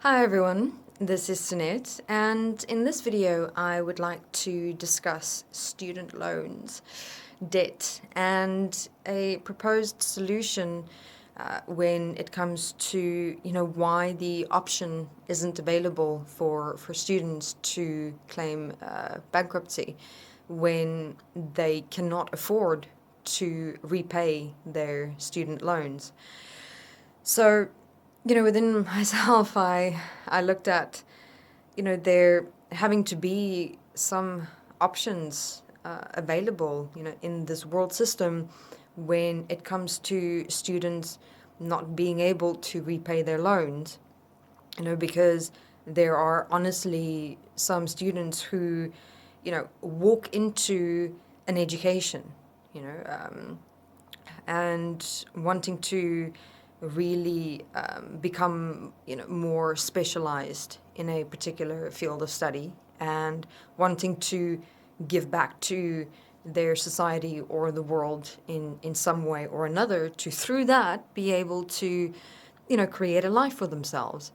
Hi everyone, this is Sunit, and in this video I would like to discuss student loans, debt, and a proposed solution when it comes to why the option isn't available for students to claim bankruptcy when they cannot afford to repay their student loans. So, within myself, I looked at, there having to be some options available, in this world system when it comes to students not being able to repay their loans, because there are honestly some students who, walk into an education, and wanting to really become more specialized in a particular field of study and wanting to give back to their society or the world in some way or another to through that be able to create a life for themselves.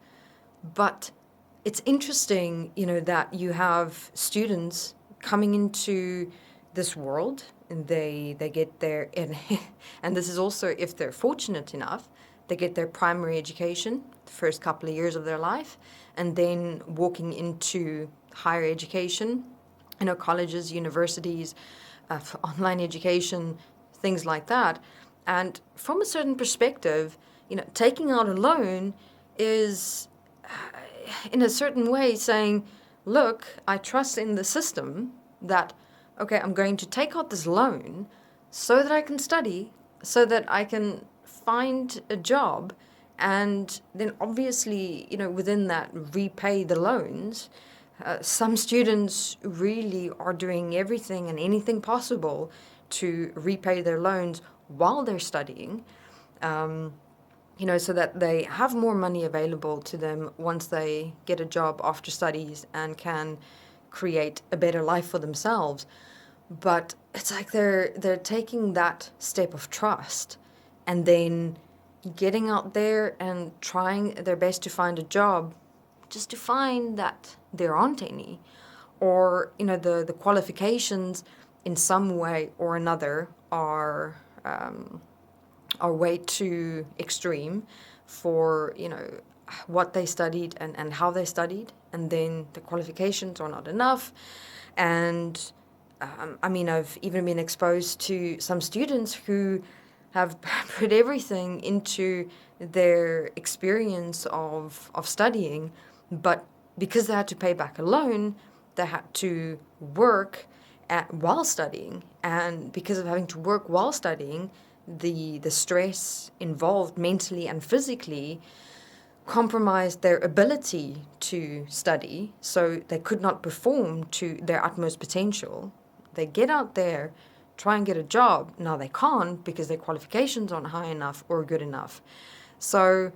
But it's interesting that you have students coming into this world and they get their and this is also if they're fortunate enough, they get their primary education the first couple of years of their life, and then walking into higher education, colleges, universities, online education, things like that. And from a certain perspective, taking out a loan is in a certain way saying, look, I trust in the system that, okay, I'm going to take out this loan so that I can study, so that I can find a job, and then obviously, within that, repay the loans. Some students really are doing everything and anything possible to repay their loans while they're studying. So that they have more money available to them once they get a job after studies and can create a better life for themselves. But it's like they're taking that step of trust and then getting out there and trying their best to find a job just to find that there aren't any, or the qualifications in some way or another are way too extreme for what they studied and how they studied, and then the qualifications are not enough. And I've even been exposed to some students who have put everything into their experience of studying, but because they had to pay back a loan, they had to work while studying, and because of having to work while studying, the stress involved mentally and physically compromised their ability to study, so they could not perform to their utmost potential. They get out there, try and get a job. Now they can't because their qualifications aren't high enough or good enough. So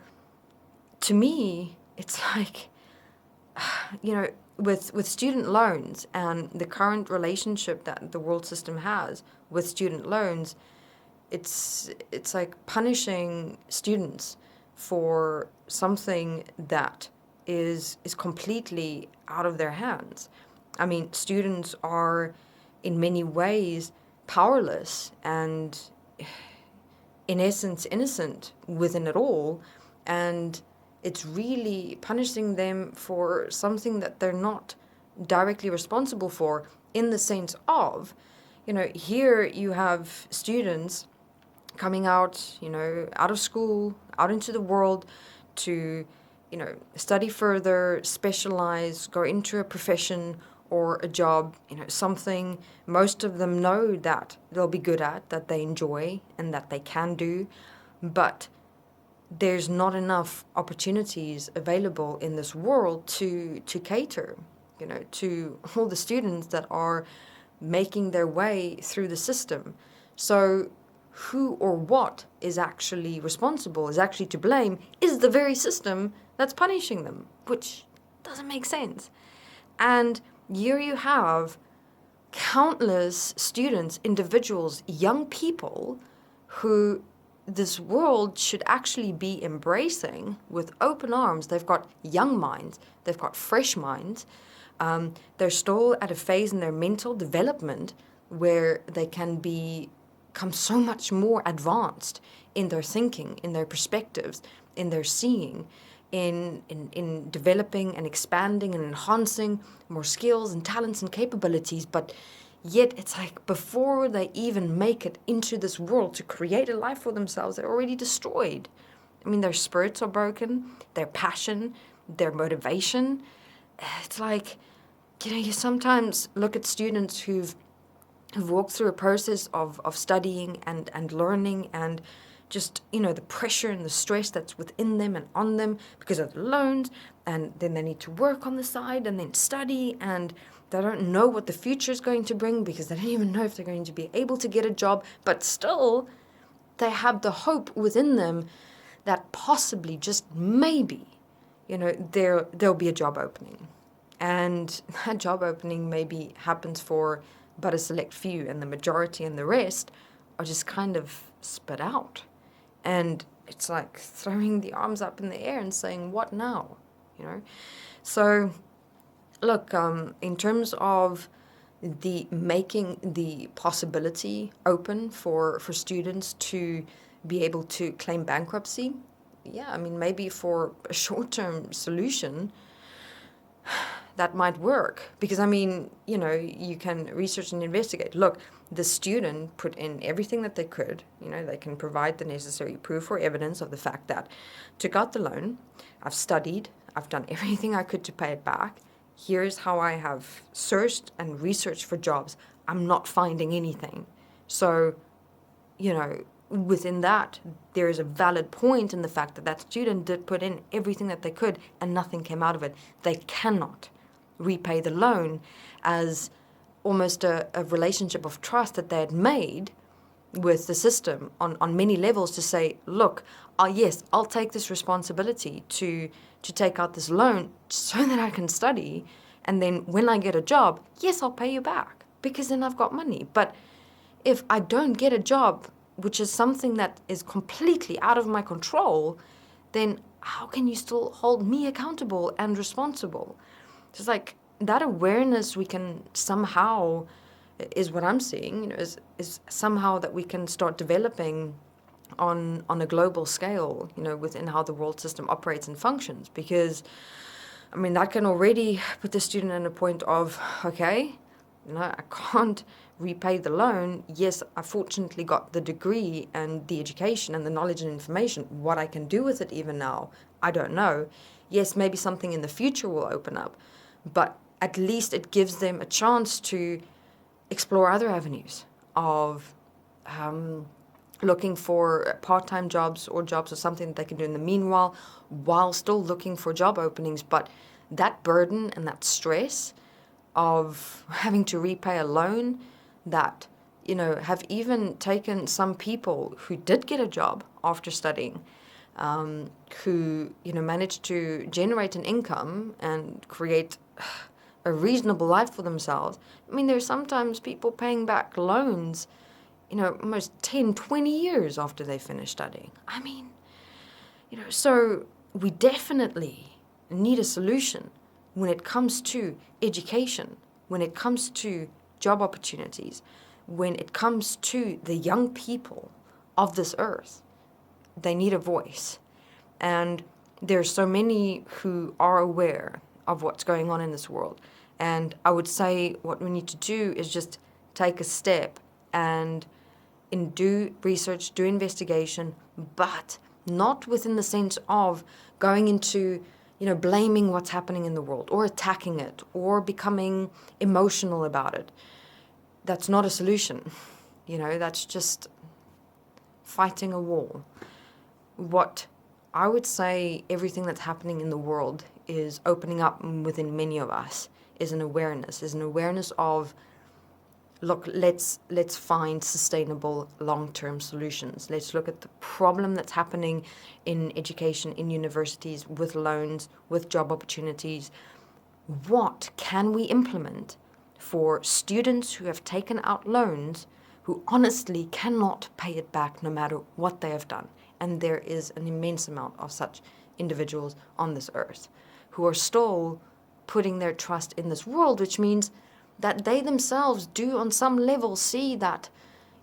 to me, it's like, with student loans and the current relationship that the world system has with student loans, it's like punishing students for something that is completely out of their hands. Students are in many ways powerless and in essence innocent within it all, and it's really punishing them for something that they're not directly responsible for, in the sense of, here you have students coming out, out of school, out into the world to, study further, specialize, go into a profession or a job, something most of them know that they'll be good at, that they enjoy and that they can do, but there's not enough opportunities available in this world to cater, to all the students that are making their way through the system. So who or what is actually responsible, is actually to blame, is the very system that's punishing them, which doesn't make sense. And here you have countless students, individuals, young people who this world should actually be embracing with open arms. They've got young minds, they've got fresh minds. They're still at a phase in their mental development where they can become so much more advanced in their thinking, in their perspectives, in their seeing, in developing and expanding and enhancing more skills and talents and capabilities. But yet it's like before they even make it into this world to create a life for themselves, they're already destroyed. I mean, their spirits are broken, their passion, their motivation. It's like, you sometimes look at students who've walked through a process of studying and learning and just, the pressure and the stress that's within them and on them because of the loans, and then they need to work on the side and then study, and they don't know what the future is going to bring because they don't even know if they're going to be able to get a job, but still they have the hope within them that possibly, just maybe, there'll be a job opening. And that job opening maybe happens for but a select few, and the majority and the rest are just kind of spit out. And it's like throwing the arms up in the air and saying, what now? So, look, in terms of the making the possibility open for students to be able to claim bankruptcy, yeah, I mean, maybe for a short-term solution, that might work. Because, I mean, you can research and investigate. Look, the student put in everything that they could. They can provide the necessary proof or evidence of the fact that took out the loan, I've studied, I've done everything I could to pay it back. Here's how I have searched and researched for jobs. I'm not finding anything. So, within that, there is a valid point in the fact that student did put in everything that they could and nothing came out of it. They cannot repay the loan as almost a relationship of trust that they had made with the system on many levels to say, look, yes, I'll take this responsibility to take out this loan so that I can study, and then when I get a job, yes, I'll pay you back because then I've got money. But if I don't get a job, which is something that is completely out of my control, then how can you still hold me accountable and responsible? Just like that awareness we can somehow, is what I'm seeing, is somehow that we can start developing on a global scale, within how the world system operates and functions. Because, I mean, that can already put the student in a point of, okay, I can't repay the loan. Yes, I fortunately got the degree and the education and the knowledge and information. What I can do with it even now, I don't know. Yes, maybe something in the future will open up, but at least it gives them a chance to explore other avenues of looking for part-time jobs or something that they can do in the meanwhile while still looking for job openings. But that burden and that stress of having to repay a loan that, have even taken some people who did get a job after studying, who, managed to generate an income and create a reasonable life for themselves. I mean, there's sometimes people paying back loans, almost 10, 20 years after they finish studying. I mean, so we definitely need a solution when it comes to education, when it comes to job opportunities, when it comes to the young people of this earth. They need a voice. And there's so many who are aware of what's going on in this world. And I would say what we need to do is just take a step and do research, do investigation, but not within the sense of going into, blaming what's happening in the world or attacking it or becoming emotional about it. That's not a solution. That's just fighting a war. What I would say everything that's happening in the world is opening up within many of us is an awareness of, look, let's find sustainable long-term solutions. Let's look at the problem that's happening in education, in universities, with loans, with job opportunities. What can we implement for students who have taken out loans who honestly cannot pay it back no matter what they have done. And there is an immense amount of such individuals on this earth who are still putting their trust in this world, which means that they themselves do on some level see that,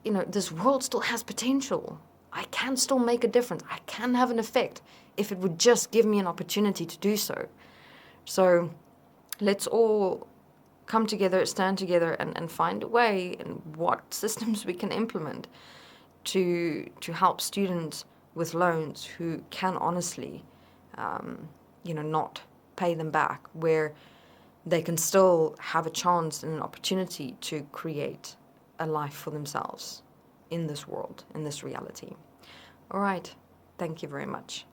this world still has potential. I can still make a difference. I can have an effect if it would just give me an opportunity to do so. So let's all come together, stand together, and find a way and what systems we can implement to help students with loans who can honestly, not pay them back, where they can still have a chance and an opportunity to create a life for themselves in this world, in this reality. All right. Thank you very much.